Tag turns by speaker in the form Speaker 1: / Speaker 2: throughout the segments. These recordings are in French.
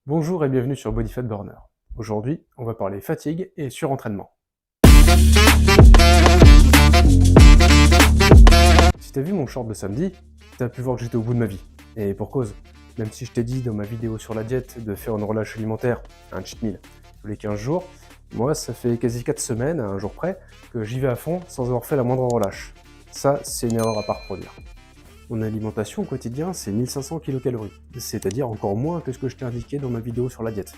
Speaker 1: Bonjour et bienvenue sur Body Fat Burner. Aujourd'hui, on va parler fatigue et surentraînement. Si t'as vu mon short de samedi, t'as pu voir que j'étais au bout de ma vie. Et pour cause, même si je t'ai dit dans ma vidéo sur la diète de faire une relâche alimentaire, un cheat meal, tous les 15 jours, moi ça fait quasi 4 semaines, à un jour près, que j'y vais à fond sans avoir fait la moindre relâche. Ça, c'est une erreur à pas reproduire. Mon alimentation au quotidien, c'est 1500 kcal, c'est-à-dire encore moins que ce que je t'ai indiqué dans ma vidéo sur la diète.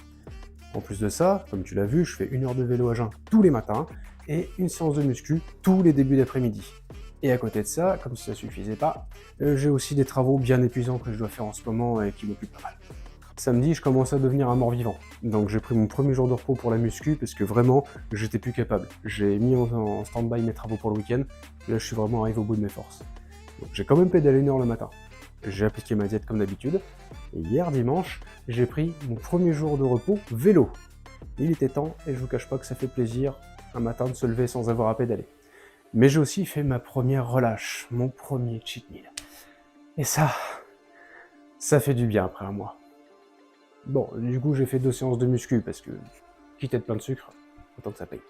Speaker 1: En plus de ça, comme tu l'as vu, je fais 1 heure de vélo à jeun tous les matins et une séance de muscu tous les débuts d'après-midi. Et à côté de ça, comme si ça suffisait pas, j'ai aussi des travaux bien épuisants que je dois faire en ce moment et qui m'occupent pas mal. Samedi, je commence à devenir un mort-vivant, donc j'ai pris mon premier jour de repos pour la muscu parce que vraiment, j'étais plus capable. J'ai mis en stand-by mes travaux pour le week-end, et là je suis vraiment arrivé au bout de mes forces. Donc j'ai quand même pédalé 1 heure le matin. J'ai appliqué ma diète comme d'habitude, et hier dimanche, j'ai pris mon premier jour de repos vélo. Il était temps, et je vous cache pas que ça fait plaisir un matin de se lever sans avoir à pédaler. Mais j'ai aussi fait ma première relâche, mon premier cheat meal. Et ça fait du bien après un mois. Bon, du coup j'ai fait 2 séances de muscu, parce que, quitte à être plein de sucre, autant que ça paye.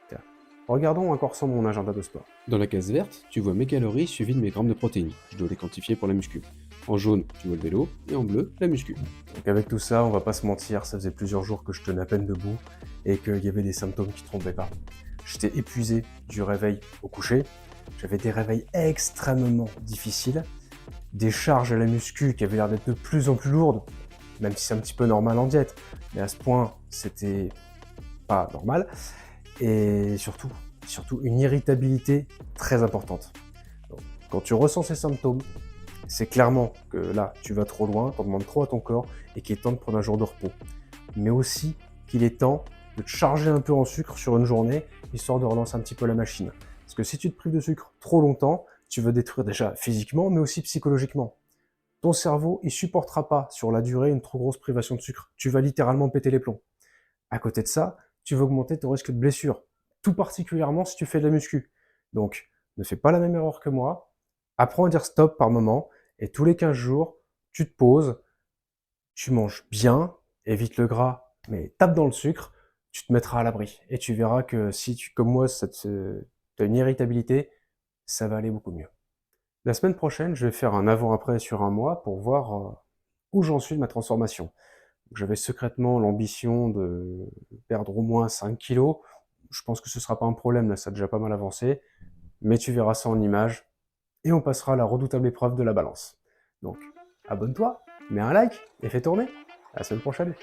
Speaker 1: Tiens, regardons à quoi ressemble mon agenda de sport.
Speaker 2: Dans la case verte, tu vois mes calories suivies de mes grammes de protéines. Je dois les quantifier pour la muscu. En jaune, tu vois le vélo, et en bleu, la muscu.
Speaker 1: Donc avec tout ça, on va pas se mentir, ça faisait plusieurs jours que je tenais à peine debout et qu'il y avait des symptômes qui trompaient pas. J'étais épuisé du réveil au coucher, j'avais des réveils extrêmement difficiles, des charges à la muscu qui avaient l'air d'être de plus en plus lourdes, même si c'est un petit peu normal en diète, mais à ce point, c'était pas normal, et surtout une irritabilité très importante. Donc, quand tu ressens ces symptômes, c'est clairement que là, tu vas trop loin, t'en demandes trop à ton corps et qu'il est temps de prendre un jour de repos. Mais aussi qu'il est temps de te charger un peu en sucre sur une journée, histoire de relancer un petit peu la machine. Parce que si tu te prives de sucre trop longtemps, tu vas détruire déjà physiquement, mais aussi psychologiquement. Ton cerveau, il supportera pas sur la durée une trop grosse privation de sucre. Tu vas littéralement péter les plombs. À côté de ça, tu vas augmenter ton risque de blessure, tout particulièrement si tu fais de la muscu. Donc, ne fais pas la même erreur que moi, apprends à dire stop par moment, et tous les 15 jours, tu te poses, tu manges bien, évite le gras, mais tape dans le sucre, tu te mettras à l'abri. Et tu verras que si tu, comme moi, tu as une irritabilité, ça va aller beaucoup mieux. La semaine prochaine, je vais faire un avant-après sur un mois pour voir où j'en suis de ma transformation. J'avais secrètement l'ambition de perdre au moins 5 kilos. Je pense que ce sera pas un problème, là ça a déjà pas mal avancé. Mais tu verras ça en images. Et on passera à la redoutable épreuve de la balance. Donc, abonne-toi, mets un like et fais tourner. À la semaine prochaine.